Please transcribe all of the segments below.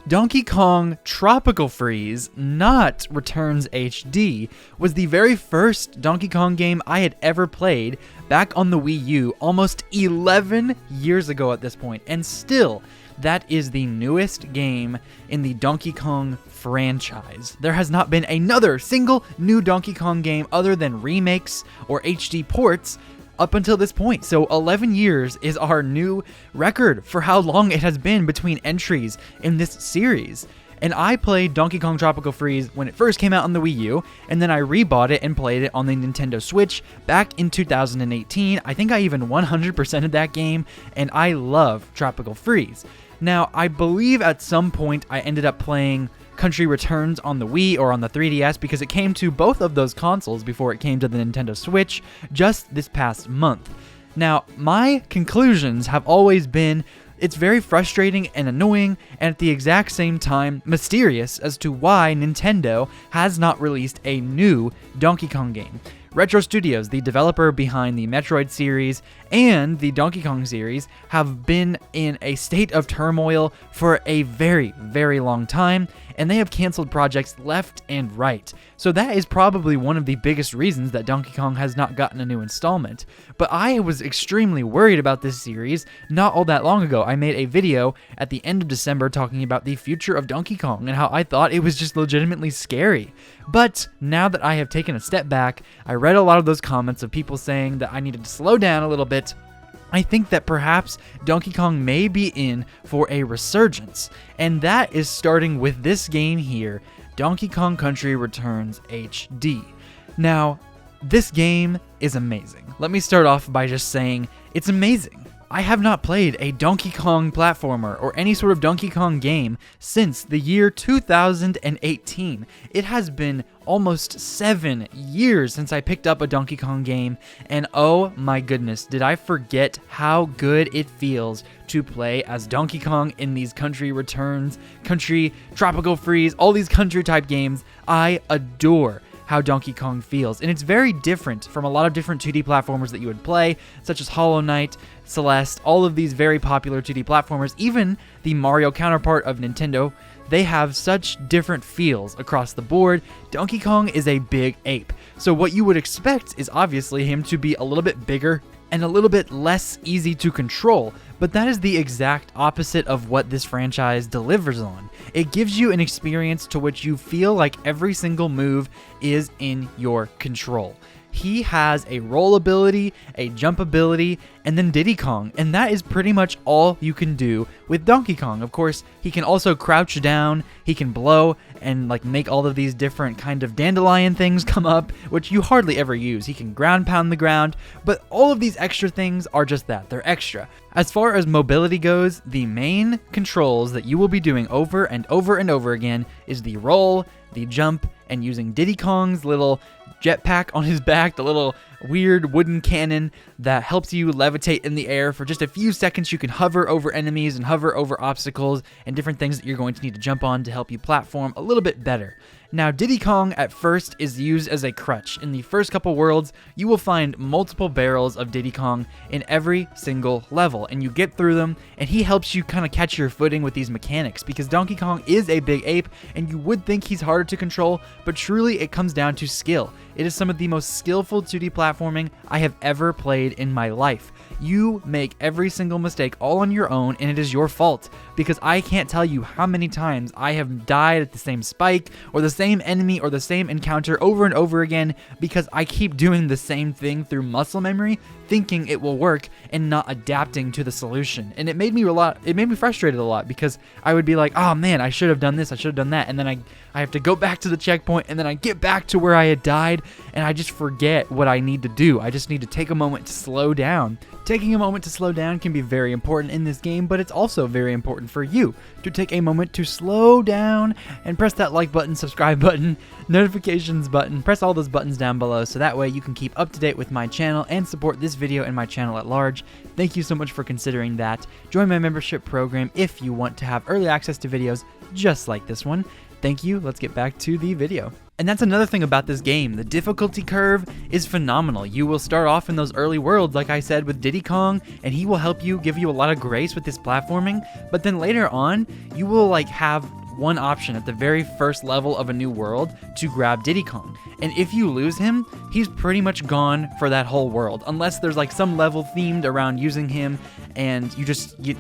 Donkey Kong Tropical Freeze, not Returns HD, was the very first Donkey Kong game I had ever played back on the Wii U almost 11 years ago at this point, and still, that is the newest game in the Donkey Kong franchise. There has not been another single new Donkey Kong game other than remakes or HD ports up until this point. So 11 years is our new record for how long it has been between entries in this series. And I played Donkey Kong Tropical Freeze when it first came out on the Wii U, and then I rebought it and played it on the Nintendo Switch back in 2018. I think I even 100%ed that game, and I love Tropical Freeze. Now, I believe at some point I ended up playing Country Returns on the Wii or on the 3DS because it came to both of those consoles before it came to the Nintendo Switch just this past month. Now, my conclusions have always been it's very frustrating and annoying, and at the exact same time mysterious as to why Nintendo has not released a new Donkey Kong game. Retro Studios, the developer behind the Metroid series and the Donkey Kong series, have been in a state of turmoil for a very, very long time, and they have canceled projects left and right. So that is probably one of the biggest reasons that Donkey Kong has not gotten a new installment. But I was extremely worried about this series not all that long ago. I made a video at the end of December talking about the future of Donkey Kong and how I thought it was just legitimately scary. But now that I have taken a step back, I read a lot of those comments of people saying that I needed to slow down a little bit. I think that perhaps Donkey Kong may be in for a resurgence, and that is starting with this game here, Donkey Kong Country Returns HD. Now, this game is amazing. Let me start off by just saying it's amazing. I have not played a Donkey Kong platformer or any sort of Donkey Kong game since the year 2018. It has been almost 7 years since I picked up a Donkey Kong game, and oh my goodness, did I forget how good it feels to play as Donkey Kong in these Country Returns, Country Tropical Freeze, all these country type games. I adore how Donkey Kong feels, and it's very different from a lot of different 2D platformers that you would play, such as Hollow Knight, Celeste, all of these very popular 2D platformers, even the Mario counterpart of Nintendo. They have such different feels across the board. Donkey Kong is a big ape, so what you would expect is obviously him to be a little bit bigger and a little bit less easy to control, but that is the exact opposite of what this franchise delivers on. It gives you an experience to which you feel like every single move is in your control. He has a roll ability, a jump ability, and then Diddy Kong, and that is pretty much all you can do with Donkey Kong. Of course, he can also crouch down, he can blow, and like make all of these different kind of dandelion things come up, which you hardly ever use. He can ground pound the ground, but all of these extra things are just that, they're extra. As far as mobility goes, the main controls that you will be doing over and over and over again is the roll, the jump, and using Diddy Kong's little jetpack on his back, the little weird wooden cannon that helps you levitate in the air for just a few seconds. You can hover over enemies and hover over obstacles and different things that you're going to need to jump on to help you platform a little bit better. Now, Diddy Kong at first is used as a crutch. In the first couple worlds, you will find multiple barrels of Diddy Kong in every single level, and you get through them, and he helps you kind of catch your footing with these mechanics, because Donkey Kong is a big ape, and you would think he's harder to control, but truly it comes down to skill. It is some of the most skillful 2D platforming I have ever played in my life. You make every single mistake all on your own, and it is your fault, because I can't tell you how many times I have died at the same spike or the same enemy or the same encounter over and over again because I keep doing the same thing through muscle memory, thinking it will work and not adapting to the solution. And it made me frustrated a lot because I would be like, oh man, I should have done this, I should have done that, and then I have to go back to the checkpoint, and then I get back to where I had died, and I just forget what I need to do. I just need to take a moment to slow down. Taking a moment to slow down can be very important in this game, but it's also very important for you to take a moment to slow down and press that like button, subscribe button, notifications button, press all those buttons down below so that way you can keep up to date with my channel and support this video and my channel at large. Thank you so much for considering that. Join my membership program if you want to have early access to videos just like this one. Thank you. Let's get back to the video. And that's another thing about this game. The difficulty curve is phenomenal. You will start off in those early worlds, like I said, with Diddy Kong, and he will help you, give you a lot of grace with this platforming. But then later on, you will have one option at the very first level of a new world to grab Diddy Kong. And if you lose him, he's pretty much gone for that whole world, unless there's like some level themed around using him and you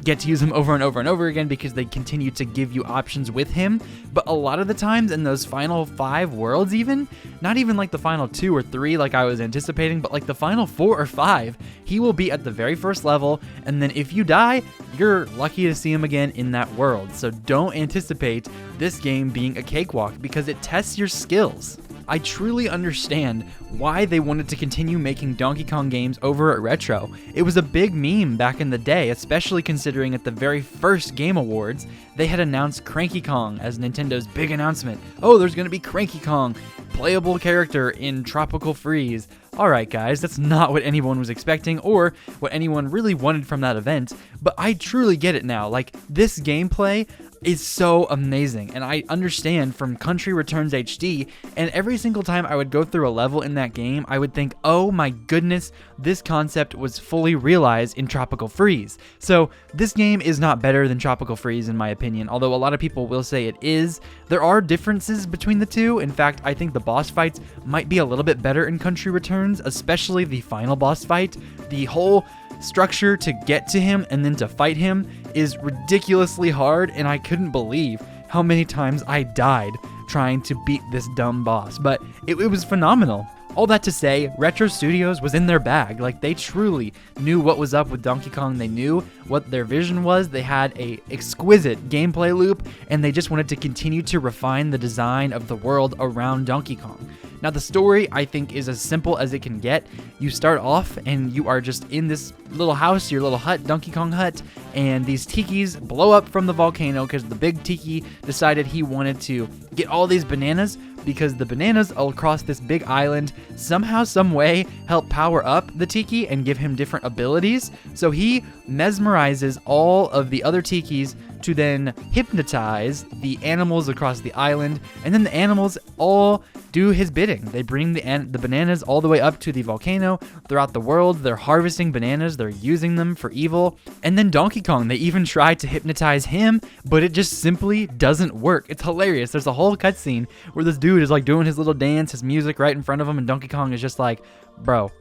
get to use him over and over and over again because they continue to give you options with him. But a lot of the times in those final 5 worlds, even not even like the final 2 or 3 like I was anticipating, but like the final 4 or 5, he will be at the very first level, and then if you die, you're lucky to see him again in that world. So don't anticipate this game being a cakewalk because it tests your skills. I truly understand why they wanted to continue making Donkey Kong games over at Retro. It was a big meme back in the day, especially considering at the very first Game Awards, they had announced Cranky Kong as Nintendo's big announcement. Oh, there's gonna be Cranky Kong, playable character in Tropical Freeze. Alright guys, that's not what anyone was expecting or what anyone really wanted from that event, but I truly get it now. Like, this gameplay is so amazing, and I understand from Country Returns HD, and every single time I would go through a level in that game, I would think, oh my goodness, this concept was fully realized in Tropical Freeze. So this game is not better than Tropical Freeze in my opinion, although a lot of people will say it is. There are differences between the two. In fact, I think the boss fights might be a little bit better in Country Returns, especially the final boss fight. The whole structure to get to him and then to fight him is ridiculously hard, and I couldn't believe how many times I died trying to beat this dumb boss, but it was phenomenal. All that to say, Retro Studios was in their bag. Like, they truly knew what was up with Donkey Kong. They knew what their vision was. They had a exquisite gameplay loop, and they just wanted to continue to refine the design of the world around Donkey Kong. Now, the story, I think, is as simple as it can get. You start off, and you are just in this little house, your little hut, Donkey Kong hut, and these tikis blow up from the volcano because the big tiki decided he wanted to get all these bananas, because the bananas all across this big island somehow, some way help power up the tiki and give him different abilities. So he mesmerizes all of the other tikis to then hypnotize the animals across the island, and then the animals all do his bidding. They bring the bananas all the way up to the volcano throughout the world. They're harvesting bananas, they're using them for evil. And then Donkey Kong, they even try to hypnotize him, but it just simply doesn't work. It's hilarious. There's a whole cutscene where this dude is like doing his little dance, his music right in front of him, and Donkey Kong is just like, bro,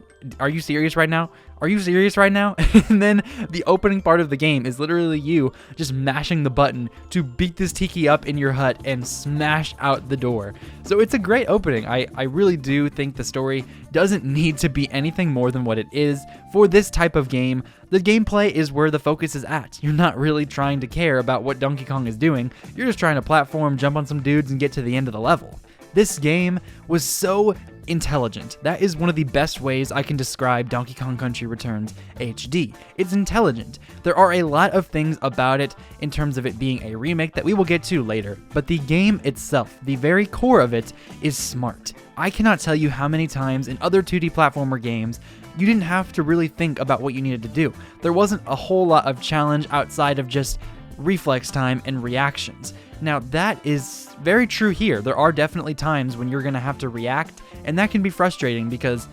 are you serious right now? Are you serious right now? And then the opening part of the game is literally you just mashing the button to beat this tiki up in your hut and smash out the door. So it's a great opening. I really do think the story doesn't need to be anything more than what it is. For this type of game, the gameplay is where the focus is at. You're not really trying to care about what Donkey Kong is doing. You're just trying to platform, jump on some dudes, and get to the end of the level. This game was so intelligent. That is one of the best ways I can describe Donkey Kong Country Returns HD. It's intelligent. There are a lot of things about it in terms of it being a remake that we will get to later, but the game itself, the very core of it, is smart. I cannot tell you how many times in other 2D platformer games you didn't have to really think about what you needed to do. There wasn't a whole lot of challenge outside of just reflex time and reactions. Now, that is very true here. There are definitely times when you're going to have to react, and that can be frustrating because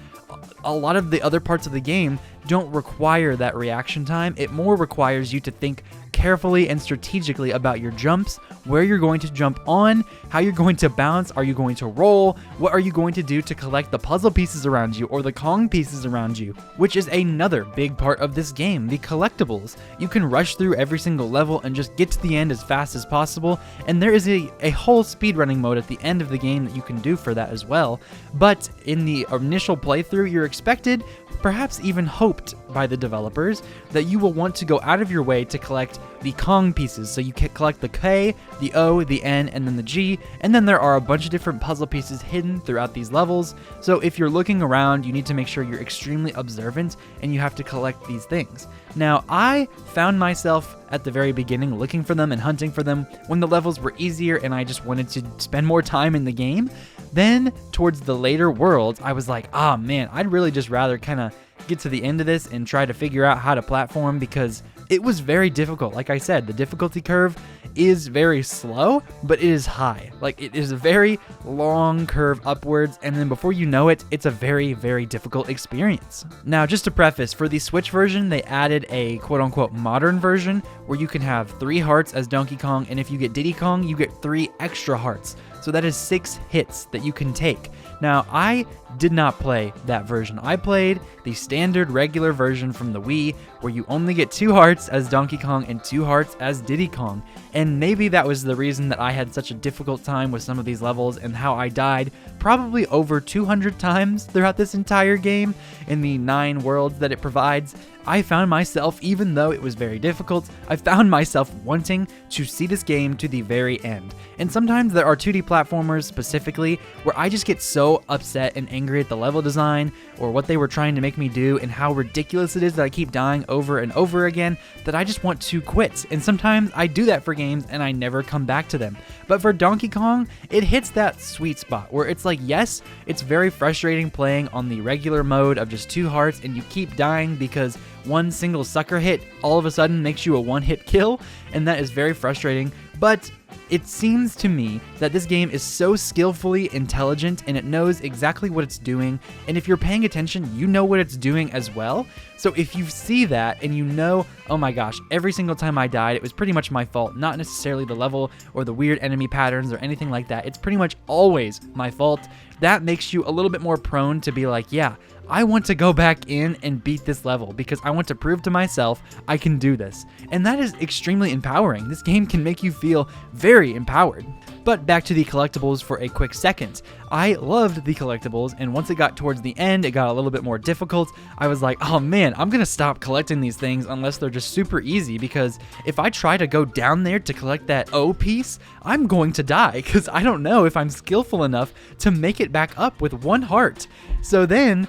a lot of the other parts of the game don't require that reaction time. It more requires you to think carefully and strategically about your jumps, where you're going to jump on, how you're going to bounce, are you going to roll, what are you going to do to collect the puzzle pieces around you or the Kong pieces around you, which is another big part of this game, the collectibles. You can rush through every single level and just get to the end as fast as possible, and there is a whole speedrunning mode at the end of the game that you can do for that as well. But in the initial playthrough, you're expected, perhaps even hoped by the developers, that you will want to go out of your way to collect the Kong pieces. So you can collect the K, the O, the N, and then the G, and then there are a bunch of different puzzle pieces hidden throughout these levels. So if you're looking around, you need to make sure you're extremely observant and you have to collect these things. Now, I found myself at the very beginning looking for them and hunting for them when the levels were easier and I just wanted to spend more time in the game. Then, towards the later worlds, I was like, man, I'd really just rather kind of get to the end of this and try to figure out how to platform, because It was very difficult. Like I said, the difficulty curve is very slow, but it is high. Like, it is a very long curve upwards, and then before you know it, it's a very, very difficult experience. Now, just to preface, for the Switch version, they added a quote-unquote modern version where you can have 3 hearts as Donkey Kong, and if you get Diddy Kong, you get 3 extra hearts. So that is 6 hits that you can take. Now, I did not play that version. I played the standard regular version from the Wii, where you only get 2 hearts as Donkey Kong and 2 hearts as Diddy Kong. And maybe that was the reason that I had such a difficult time with some of these levels and how I died probably over 200 times throughout this entire game in the 9 worlds that it provides. I found myself, even though it was very difficult, I found myself wanting to see this game to the very end. And sometimes there are 2D platformers specifically where I just get so upset and angry at the level design or what they were trying to make me do and how ridiculous it is that I keep dying over and over again that I just want to quit. And sometimes I do that for games and I never come back to them. But for Donkey Kong, it hits that sweet spot where it's like, yes, it's very frustrating playing on the regular mode of just 2 hearts and you keep dying because one single sucker hit all of a sudden makes you a 1-hit kill, and that is very frustrating. But it seems to me that this game is so skillfully intelligent and it knows exactly what it's doing, and if you're paying attention, you know what it's doing as well. So if you see that and you know, oh my gosh, every single time I died, it was pretty much my fault, not necessarily the level or the weird enemy patterns or anything like that. It's pretty much always my fault. That makes you a little bit more prone to be like, yeah, I want to go back in and beat this level because I want to prove to myself I can do this. And that is extremely empowering. This game can make you feel very empowered. But back to the collectibles for a quick second. I loved the collectibles, and once it got towards the end, it got a little bit more difficult. I was like, oh man, I'm gonna stop collecting these things unless they're just super easy, because if I try to go down there to collect that O piece, I'm going to die, because I don't know if I'm skillful enough to make it back up with 1 heart. So then,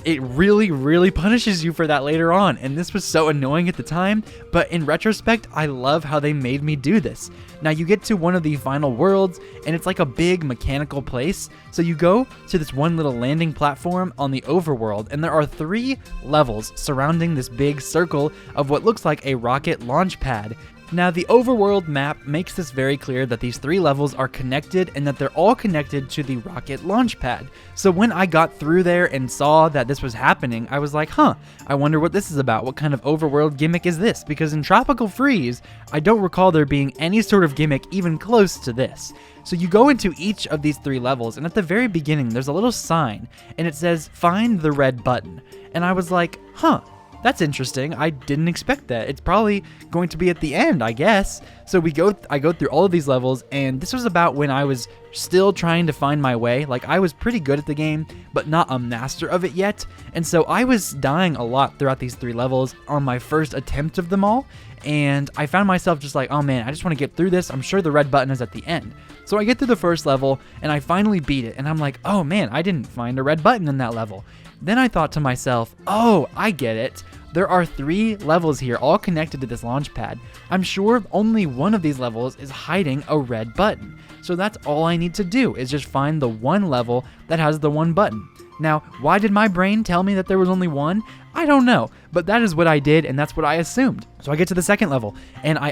it really, really punishes you for that later on, and this was so annoying at the time, but in retrospect, I love how they made me do this. Now, you get to one of the final worlds, and it's like a big mechanical place, so you go to this one little landing platform on the overworld, and there are 3 levels surrounding this big circle of what looks like a rocket launch pad. Now, the overworld map makes this very clear that these 3 levels are connected and that they're all connected to the rocket launch pad. So when I got through there and saw that this was happening, I was like, huh, I wonder what this is about. What kind of overworld gimmick is this? Because in Tropical Freeze, I don't recall there being any sort of gimmick even close to this. So you go into each of these 3 levels, and at the very beginning, there's a little sign, and it says, find the red button. And I was like, huh. That's interesting. I didn't expect that. It's probably going to be at the end, I guess. So I go through all of these levels, and this was about when I was still trying to find my way. Like, I was pretty good at the game, but not a master of it yet. And so I was dying a lot throughout these 3 levels on my first attempt of them all. And I found myself just like, oh man, I just want to get through this. I'm sure the red button is at the end. So I get through the first level, and I finally beat it. And I'm like, oh man, I didn't find a red button in that level. Then I thought to myself, oh, I get it. There are 3 levels here, all connected to this launch pad. I'm sure only one of these levels is hiding a red button. So that's all I need to do, is just find the one level that has the 1 button. Now, why did my brain tell me that there was only 1? I don't know, but that is what I did, and that's what I assumed. So I get to the second level, and I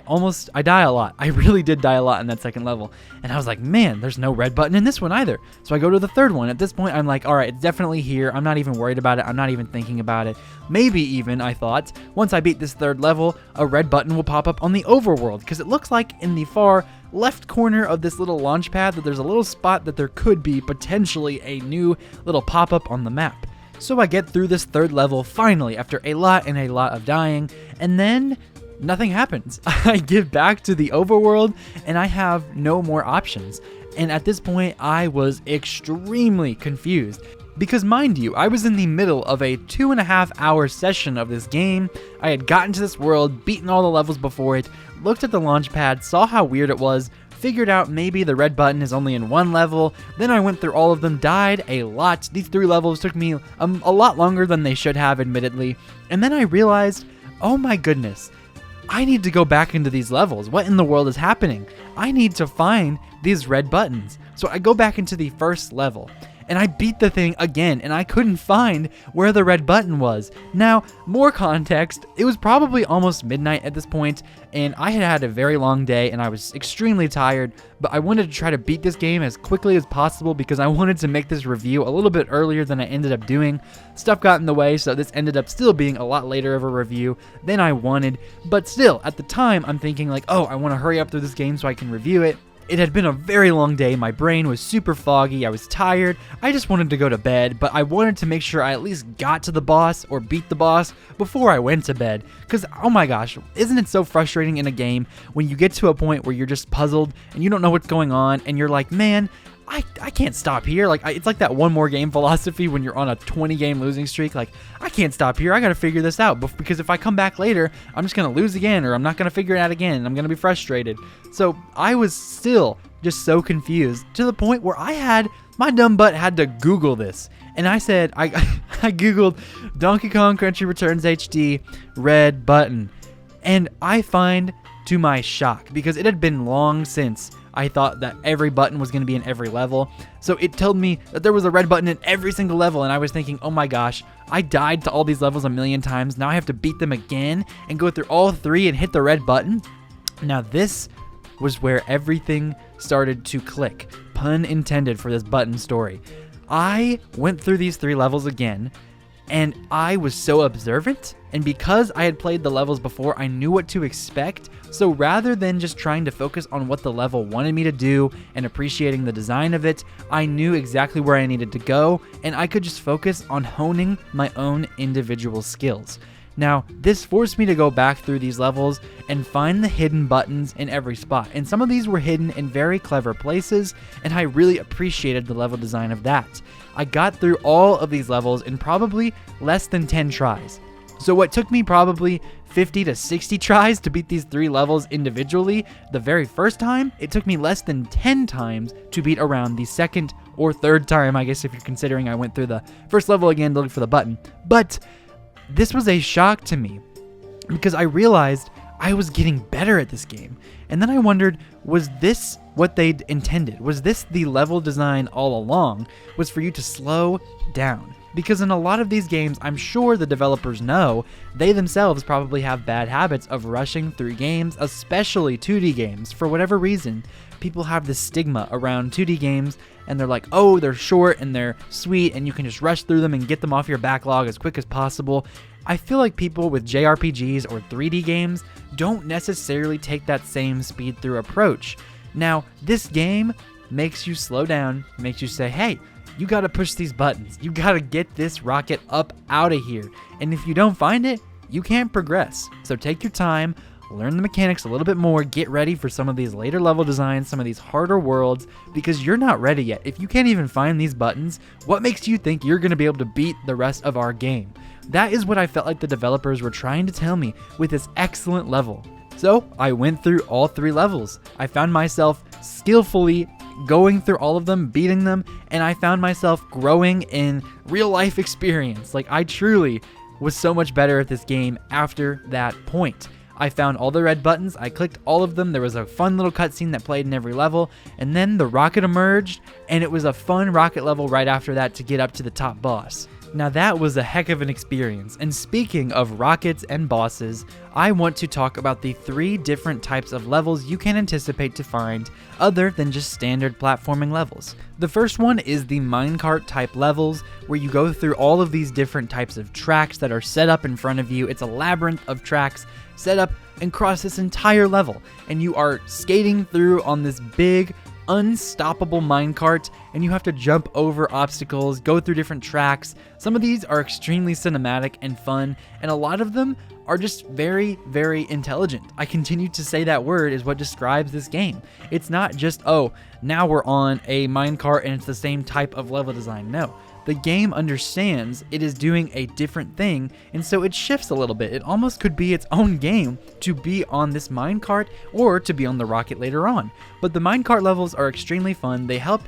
die a lot. I really did die a lot in that second level. And I was like, man, there's no red button in this one either. So I go to the third one. At this point, I'm like, all right, it's definitely here. I'm not even worried about it. I'm not even thinking about it. Maybe even, I thought, once I beat this third level, a red button will pop up on the overworld, because it looks like in the far left corner of this little launch pad that there's a little spot that there could be potentially a new little pop-up on the map. So I get through this third level finally after a lot of dying, and then nothing happens. I get back to the overworld and I have no more options. And at this point, I was extremely confused. Because mind you, I was in the middle of a 2.5-hour session of this game. I had gotten to this world, beaten all the levels before it, looked at the launch pad, saw how weird it was, figured out maybe the red button is only in 1 level, then I went through all of them, died a lot. These 3 levels took me a lot longer than they should have, admittedly. And then I realized, oh my goodness, I need to go back into these levels. What in the world is happening? I need to find these red buttons. So I go back into the first level, and I beat the thing again, and I couldn't find where the red button was. Now, more context, it was probably almost midnight at this point, and I had had a very long day, and I was extremely tired, but I wanted to try to beat this game as quickly as possible because I wanted to make this review a little bit earlier than I ended up doing. Stuff got in the way, so this ended up still being a lot later of a review than I wanted, but still, at the time, I'm thinking like, oh, I want to hurry up through this game so I can review it. It had been a very long day, my brain was super foggy, I was tired, I just wanted to go to bed, but I wanted to make sure I at least got to the boss or beat the boss before I went to bed. Because, oh my gosh, isn't it so frustrating in a game when you get to a point where you're just puzzled and you don't know what's going on and you're like, man, I can't stop here. Like, it's like that one more game philosophy when you're on a 20-game losing streak. Like, I can't stop here. I got to figure this out. Because if I come back later, I'm just going to lose again, or I'm not going to figure it out again, and I'm going to be frustrated. So I was still just so confused to the point where my dumb butt had to Google this. And I said, I Googled Donkey Kong Country Returns HD red button. And I find, to my shock, because it had been long since I thought that every button was going to be in every level. So it told me that there was a red button in every single level, and I was thinking, oh my gosh, I died to all these levels a million times. Now I have to beat them again and go through all 3 and hit the red button. Now this was where everything started to click. Pun intended for this button story. I went through these 3 levels again, and I was so observant, and because I had played the levels before, I knew what to expect. So rather than just trying to focus on what the level wanted me to do and appreciating the design of it, I knew exactly where I needed to go, and I could just focus on honing my own individual skills. Now, this forced me to go back through these levels and find the hidden buttons in every spot, and some of these were hidden in very clever places, and I really appreciated the level design of that. I got through all of these levels in probably less than 10 tries. So what took me probably 50 to 60 tries to beat these 3 levels individually the very first time, it took me less than 10 times to beat around the second or third time, I guess, if you're considering I went through the first level again to look for the button. But this was a shock to me because I realized I was getting better at this game. And then I wondered, was this what they'd intended? Was this the level design all along? Was for you to slow down? Because in a lot of these games, I'm sure the developers know, they themselves probably have bad habits of rushing through games, especially 2D games. For whatever reason, people have this stigma around 2D games, and they're like, oh, they're short and they're sweet, and you can just rush through them and get them off your backlog as quick as possible. I feel like people with JRPGs or 3D games don't necessarily take that same speed through approach. Now, this game makes you slow down, makes you say, hey, you gotta push these buttons. You gotta get this rocket up out of here. And if you don't find it, you can't progress. So take your time, learn the mechanics a little bit more, get ready for some of these later level designs, some of these harder worlds, because you're not ready yet. If you can't even find these buttons, what makes you think you're gonna be able to beat the rest of our game? That is what I felt like the developers were trying to tell me with this excellent level. So I went through all 3 levels. I found myself skillfully going through all of them, beating them, and I found myself growing in real life experience. Like, I truly was so much better at this game after that point. I found all the red buttons, I clicked all of them, there was a fun little cutscene that played in every level, and then the rocket emerged, and it was a fun rocket level right after that to get up to the top boss. Now that was a heck of an experience, and speaking of rockets and bosses, I want to talk about the 3 different types of levels you can anticipate to find other than just standard platforming levels. The first one is the minecart type levels, where you go through all of these different types of tracks that are set up in front of you. It's a labyrinth of tracks set up and across this entire level, and you are skating through on this big, unstoppable minecart, and you have to jump over obstacles, go through different tracks. Some of these are extremely cinematic and fun, and a lot of them are just very, very intelligent. I continue to say that word is what describes this game. It's not just, oh, now we're on a minecart and it's the same type of level design. No. The game understands it is doing a different thing, and so it shifts a little bit. It almost could be its own game to be on this minecart or to be on the rocket later on. But the minecart levels are extremely fun. They help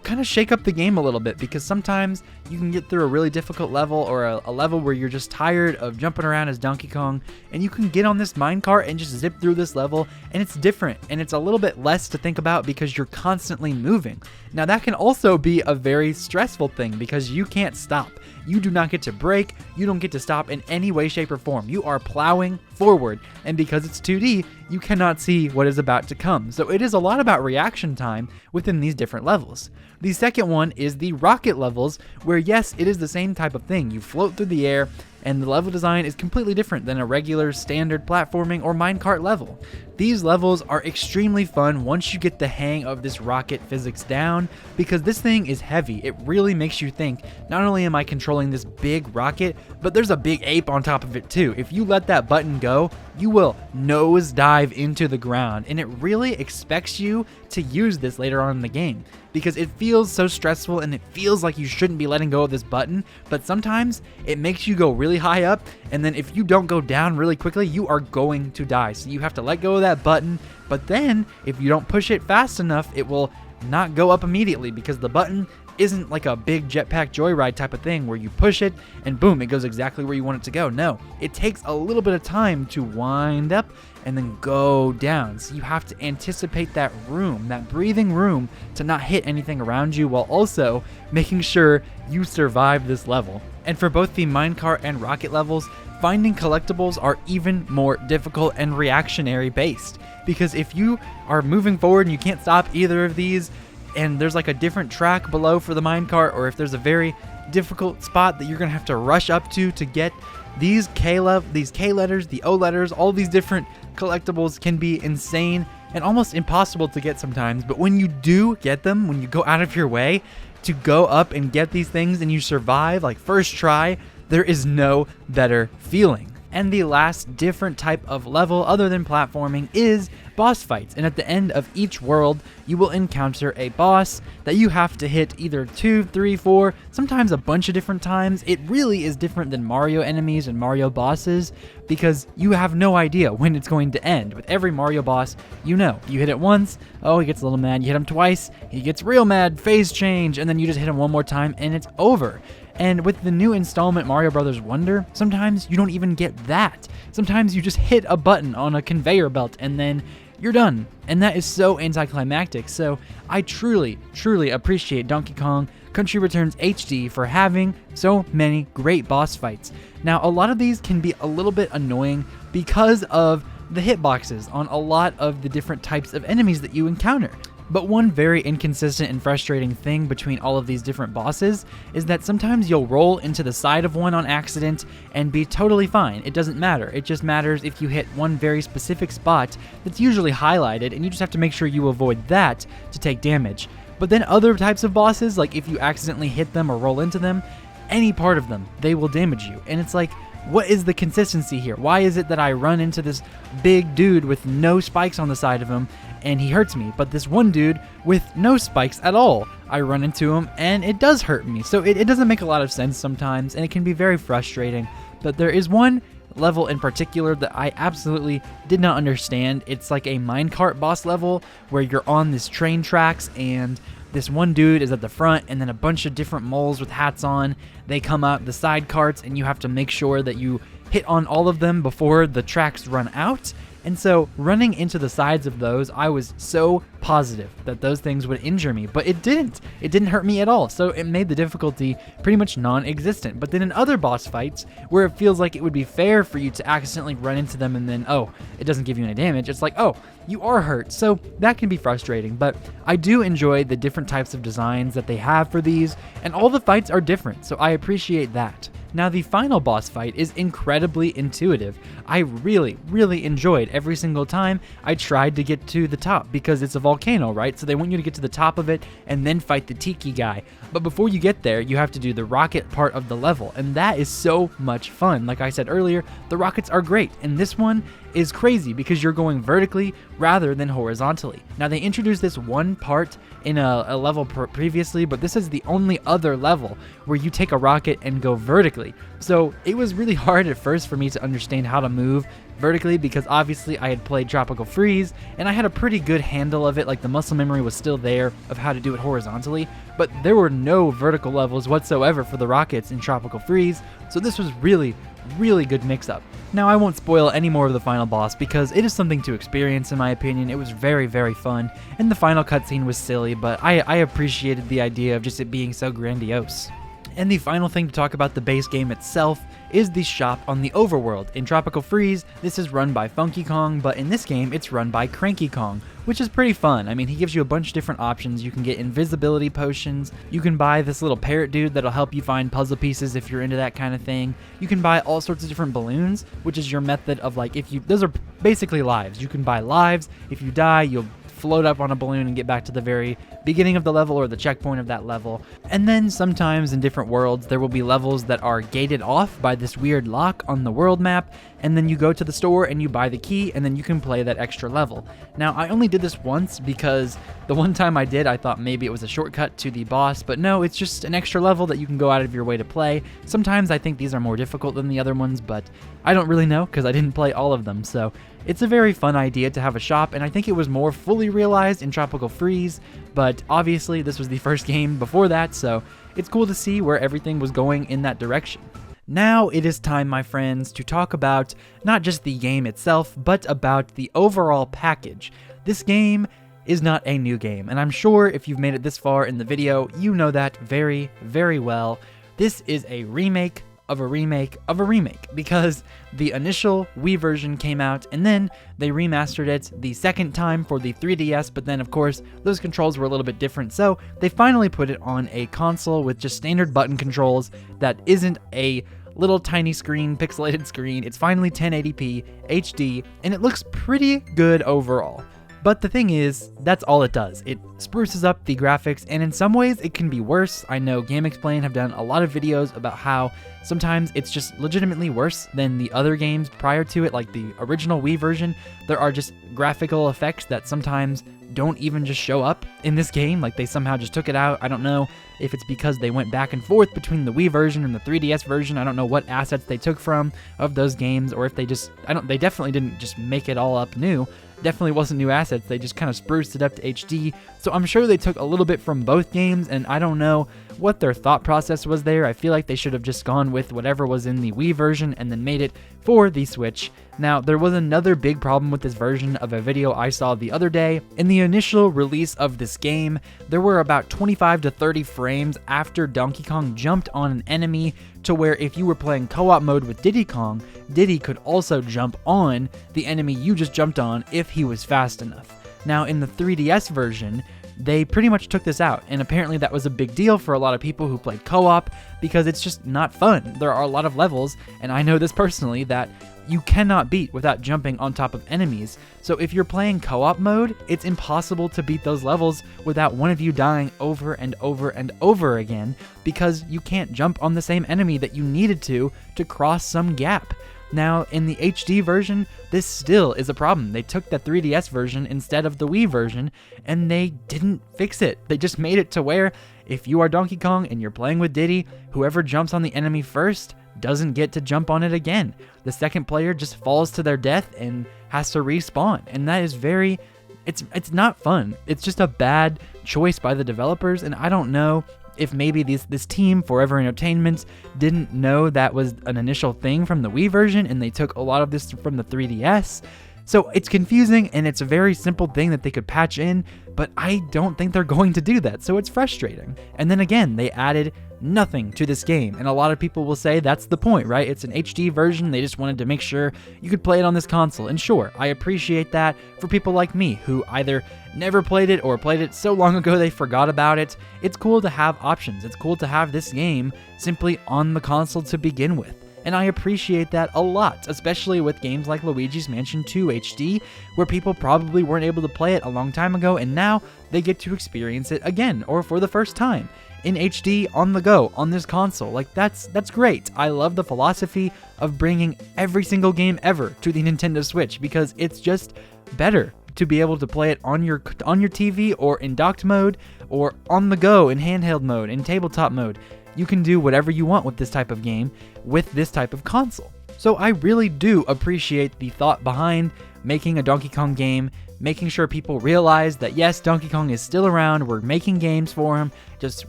kind of shake up the game a little bit, because sometimes you can get through a really difficult level or a level where you're just tired of jumping around as Donkey Kong, and you can get on this minecart and just zip through this level, and it's different and it's a little bit less to think about because you're constantly moving. Now that can also be a very stressful thing because you can't stop. You do not get to brake, you don't get to stop in any way, shape, or form. You are plowing forward, and because it's 2D, you cannot see what is about to come. So it is a lot about reaction time within these different levels. The second one is the rocket levels, where yes, it is the same type of thing. You float through the air, and the level design is completely different than a regular standard platforming or minecart level. These levels are extremely fun once you get the hang of this rocket physics down, because this thing is heavy. It really makes you think, not only am I controlling this big rocket, but there's a big ape on top of it too. If you let that button go, you will nose dive into the ground, and it really expects you to use this later on in the game, because it feels so stressful and it feels like you shouldn't be letting go of this button, but sometimes it makes you go really high up, and then if you don't go down really quickly, you are going to die. So you have to let go of that button, but then if you don't push it fast enough, it will not go up immediately, because the button isn't like a big jetpack joyride type of thing where you push it and boom, it goes exactly where you want it to go. No, it takes a little bit of time to wind up and then go down. So you have to anticipate that room, that breathing room, to not hit anything around you, while also making sure you survive this level. And for both the minecart and rocket levels, finding collectibles are even more difficult and reactionary based, because if you are moving forward and you can't stop either of these, and there's like a different track below for the minecart, or if there's a very difficult spot that you're gonna have to rush up to get these K letters, the O letters, all these different collectibles can be insane and almost impossible to get sometimes. But when you do get them, when you go out of your way to go up and get these things and you survive like first try, there is no better feeling. And the last different type of level other than platforming is boss fights. And at the end of each world, you will encounter a boss that you have to hit either 2, 3, 4, sometimes a bunch of different times. It really is different than Mario enemies and Mario bosses, because you have no idea when it's going to end. With every Mario boss, you know, you hit it once, oh, he gets a little mad. You hit him twice, he gets real mad, phase change, and then you just hit him one more time and it's over. And with the new installment Mario Bros. Wonder, sometimes you don't even get that. Sometimes you just hit a button on a conveyor belt and then you're done. And that is so anticlimactic. So I truly, truly appreciate Donkey Kong Country Returns HD for having so many great boss fights. Now, a lot of these can be a little bit annoying because of the hitboxes on a lot of the different types of enemies that you encounter. But one very inconsistent and frustrating thing between all of these different bosses is that sometimes you'll roll into the side of one on accident and be totally fine. It doesn't matter. It just matters if you hit one very specific spot that's usually highlighted, and you just have to make sure you avoid that to take damage. But then other types of bosses, like if you accidentally hit them or roll into them, any part of them, they will damage you. And it's like, what is the consistency here? Why is it that I run into this big dude with no spikes on the side of him and he hurts me, but this one dude with no spikes at all, I run into him and it does hurt me? So it doesn't make a lot of sense sometimes, and it can be very frustrating. But there is one level in particular that I absolutely did not understand. It's like a minecart boss level where you're on this train tracks and this one dude is at the front, and then a bunch of different moles with hats on, they come out the side carts, and you have to make sure that you hit on all of them before the tracks run out. And so running into the sides of those, I was so positive that those things would injure me, but it didn't. It didn't hurt me at all, so it made the difficulty pretty much non-existent. But then in other boss fights, where it feels like it would be fair for you to accidentally run into them and then, oh, it doesn't give you any damage, it's like, oh, you are hurt. So that can be frustrating, but I do enjoy the different types of designs that they have for these, and all the fights are different, so I appreciate that. Now, the final boss fight is incredibly intuitive. I really, really enjoyed every single time I tried to get to the top, because it's a volcano, right? So they want you to get to the top of it and then fight the tiki guy. But before you get there, you have to do the rocket part of the level, and that is so much fun. Like I said earlier, the rockets are great, and this one is crazy because you're going vertically rather than horizontally. Now, they introduced this one part in a level previously, but this is the only other level where you take a rocket and go vertically. So it was really hard at first for me to understand how to move vertically, because obviously I had played Tropical Freeze and I had a pretty good handle of it, like the muscle memory was still there of how to do it horizontally, but there were no vertical levels whatsoever for the rockets in Tropical Freeze. So this was really, really good mix-up. Now, I won't spoil any more of the final boss because it is something to experience in my opinion. It was very, very fun, and the final cutscene was silly, but I appreciated the idea of just it being so grandiose. And the final thing to talk about the base game itself is the shop on the overworld. In Tropical Freeze, this is run by Funky Kong, but in this game, it's run by Cranky Kong, which is pretty fun. I mean, he gives you a bunch of different options. You can get invisibility potions, you can buy this little parrot dude that'll help you find puzzle pieces if you're into that kind of thing. You can buy all sorts of different balloons, which is your method of like, those are basically lives. You can buy lives. If you die, you'll float up on a balloon and get back to the very beginning of the level or the checkpoint of that level. And then sometimes in different worlds, there will be levels that are gated off by this weird lock on the world map, and then you go to the store and you buy the key, and then you can play that extra level. Now, I only did this once because the one time I did, I thought maybe it was a shortcut to the boss, but no, it's just an extra level that you can go out of your way to play. Sometimes I think these are more difficult than the other ones, but I don't really know because I didn't play all of them, so it's a very fun idea to have a shop, and I think it was more fully realized in Tropical Freeze, but obviously this was the first game before that, so it's cool to see where everything was going in that direction. Now it is time, my friends, to talk about not just the game itself, but about the overall package. This game is not a new game, and I'm sure if you've made it this far in the video, you know that very, very well. This is a remake of a remake of a remake, because the initial Wii version came out and then they remastered it the second time for the 3DS, but then of course those controls were a little bit different, so they finally put it on a console with just standard button controls that isn't a little tiny screen, pixelated screen. It's finally 1080p HD, and it looks pretty good overall. But the thing is, that's all it does. It spruces up the graphics, and in some ways it can be worse. I know GameXplain have done a lot of videos about how sometimes it's just legitimately worse than the other games prior to it, like the original Wii version. There are just graphical effects that sometimes don't even just show up in this game, like they somehow just took it out. I don't know if it's because they went back and forth between the Wii version and the 3DS version. I don't know what assets they took from of those games, or if they just, they definitely didn't just make it all up new. Definitely wasn't new assets, they just kind of spruced it up to HD, so I'm sure they took a little bit from both games, and I don't know what their thought process was there. I feel like they should have just gone with whatever was in the Wii version and then made it for the Switch. Now, there was another big problem with this version of a video I saw the other day. In the initial release of this game, there were about 25 to 30 frames after Donkey Kong jumped on an enemy, to where if you were playing co-op mode with Diddy Kong, Diddy could also jump on the enemy you just jumped on if he was fast enough. Now, in the 3DS version, they pretty much took this out, and apparently that was a big deal for a lot of people who played co-op, because it's just not fun. There are a lot of levels, and I know this personally, that you cannot beat without jumping on top of enemies. So if you're playing co-op mode, it's impossible to beat those levels without one of you dying over and over and over again, because you can't jump on the same enemy that you needed to cross some gap. Now, in the HD version, this still is a problem. They took the 3DS version instead of the Wii version, and they didn't fix it. They just made it to where if you are Donkey Kong and you're playing with Diddy, whoever jumps on the enemy first doesn't get to jump on it again. The second player just falls to their death and has to respawn, and that is very, it's not fun. It's just a bad choice by the developers, and I don't know if maybe this team, Forever Entertainment, didn't know that was an initial thing from the Wii version, and they took a lot of this from the 3DS. So it's confusing, and it's a very simple thing that they could patch in, but I don't think they're going to do that, so it's frustrating. And then again, they added nothing to this game, and a lot of people will say that's the point, right? It's an HD version, they just wanted to make sure you could play it on this console, and sure, I appreciate that for people like me who either never played it or played it so long ago they forgot about it. It's cool to have options. It's cool to have this game simply on the console to begin with. And I appreciate that a lot, especially with games like Luigi's Mansion 2 HD, where people probably weren't able to play it a long time ago, and now they get to experience it again, or for the first time, in HD on the go, on this console. Like, that's great. I love the philosophy of bringing every single game ever to the Nintendo Switch, because it's just better to be able to play it on your TV, or in docked mode, or on the go, in handheld mode, in tabletop mode. You can do whatever you want with this type of game, with this type of console. So I really do appreciate the thought behind making a Donkey Kong game, making sure people realize that yes, Donkey Kong is still around, we're making games for him, just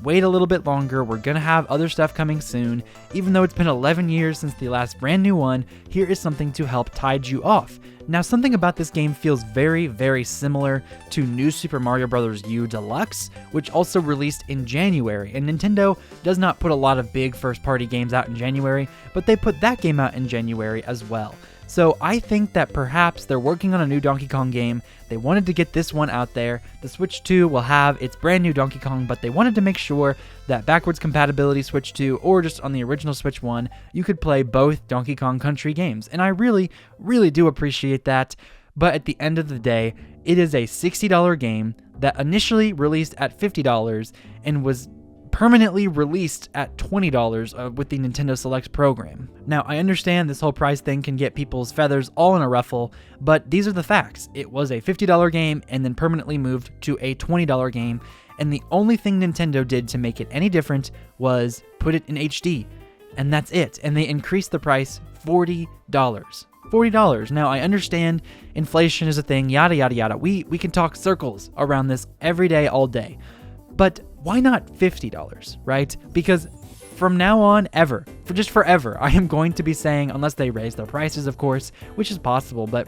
wait a little bit longer, we're gonna have other stuff coming soon. Even though it's been 11 years since the last brand new one, here is something to help tide you off. Now, something about this game feels very, very similar to New Super Mario Bros. U Deluxe, which also released in January, and Nintendo does not put a lot of big first-party games out in January, but they put that game out in January as well. So I think that perhaps they're working on a new Donkey Kong game. They wanted to get this one out there. The Switch 2 will have its brand new Donkey Kong, but they wanted to make sure that backwards compatibility Switch 2 or just on the original Switch 1, you could play both Donkey Kong Country games. And I really, really do appreciate that. But at the end of the day, it is a $60 game that initially released at $50 and was permanently released at $20 with the Nintendo Selects program. Now, I understand this whole price thing can get people's feathers all in a ruffle, but these are the facts. It was a $50 game and then permanently moved to a $20 game, and the only thing Nintendo did to make it any different was put it in HD, and that's it. And they increased the price $40. $40. Now, I understand inflation is a thing, yada, yada, yada. We can talk circles around this every day, all day. But why not $50, right? Because from now on, forever, I am going to be saying, unless they raise their prices, of course, which is possible, but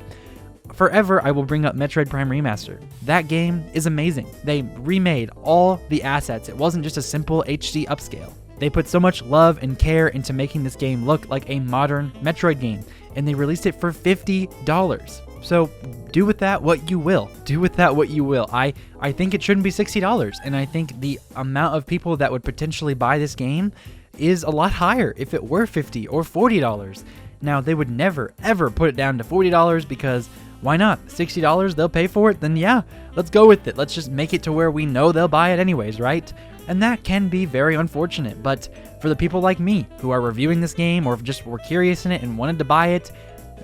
forever I will bring up Metroid Prime Remastered. That game is amazing. They remade all the assets. It wasn't just a simple HD upscale. They put so much love and care into making this game look like a modern Metroid game, and they released it for $50. So do with that what you will. Do with that what you will. I think it shouldn't be $60, and I think the amount of people that would potentially buy this game is a lot higher if it were $50 or $40. Now, they would never, ever put it down to $40 because why not? $60, they'll pay for it, then yeah, let's go with it. Let's just make it to where we know they'll buy it anyways, right? And that can be very unfortunate, but for the people like me who are reviewing this game or just were curious in it and wanted to buy it,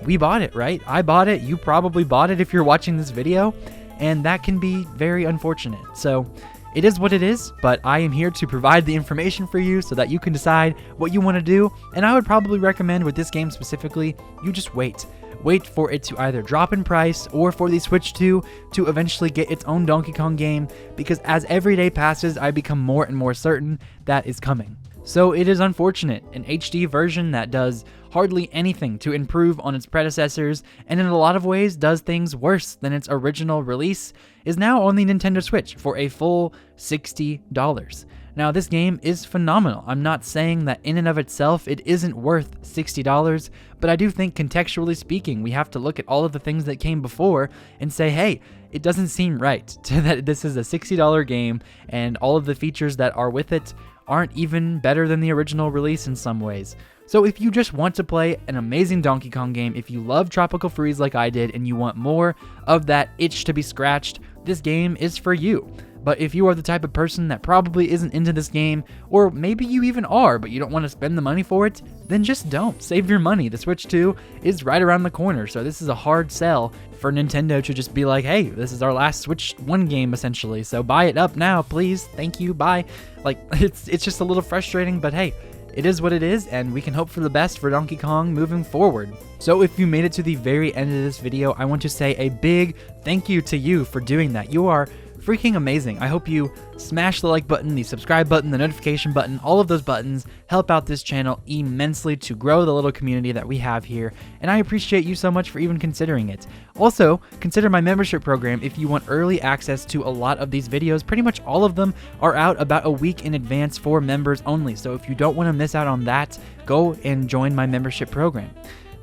we bought it, right? I bought it. You probably bought it if you're watching this video, and that can be very unfortunate. So it is what it is, but I am here to provide the information for you so that you can decide what you want to do. And I would probably recommend with this game specifically, you just wait. Wait for it to either drop in price or for the Switch 2 to eventually get its own Donkey Kong game, because as every day passes, I become more and more certain that is coming. So it is unfortunate. An HD version that does hardly anything to improve on its predecessors, and in a lot of ways does things worse than its original release, is now on the Nintendo Switch for a full $60. Now, this game is phenomenal. I'm not saying that in and of itself it isn't worth $60, but I do think contextually speaking, we have to look at all of the things that came before and say, hey, it doesn't seem right that this is a $60 game and all of the features that are with it aren't even better than the original release in some ways. So if you just want to play an amazing Donkey Kong game, if you love Tropical Freeze like I did and you want more of that itch to be scratched, this game is for you. But if you are the type of person that probably isn't into this game, or maybe you even are, but you don't want to spend the money for it, then just don't. Save your money. The Switch 2 is right around the corner, so this is a hard sell for Nintendo to just be like, hey, this is our last Switch 1 game, essentially, so buy it up now, please. Thank you, bye. Like, it's just a little frustrating, but hey, it is what it is, and we can hope for the best for Donkey Kong moving forward. So if you made it to the very end of this video, I want to say a big thank you to you for doing that. You are freaking amazing. I hope you smash the like button, the subscribe button, the notification button. All of those buttons help out this channel immensely to grow the little community that we have here, and I appreciate you so much for even considering it. Also, consider my membership program if you want early access to a lot of these videos. Pretty much all of them are out about a week in advance for members only, so if you don't want to miss out on that, go and join my membership program.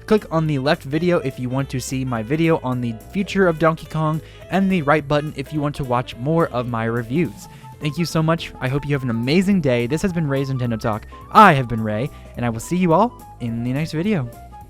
Click on the left video if you want to see my video on the future of Donkey Kong, and the right button if you want to watch more of my reviews. Thank you so much. I hope you have an amazing day. This has been Ray's Nintendo Talk. I have been Ray, and I will see you all in the next video.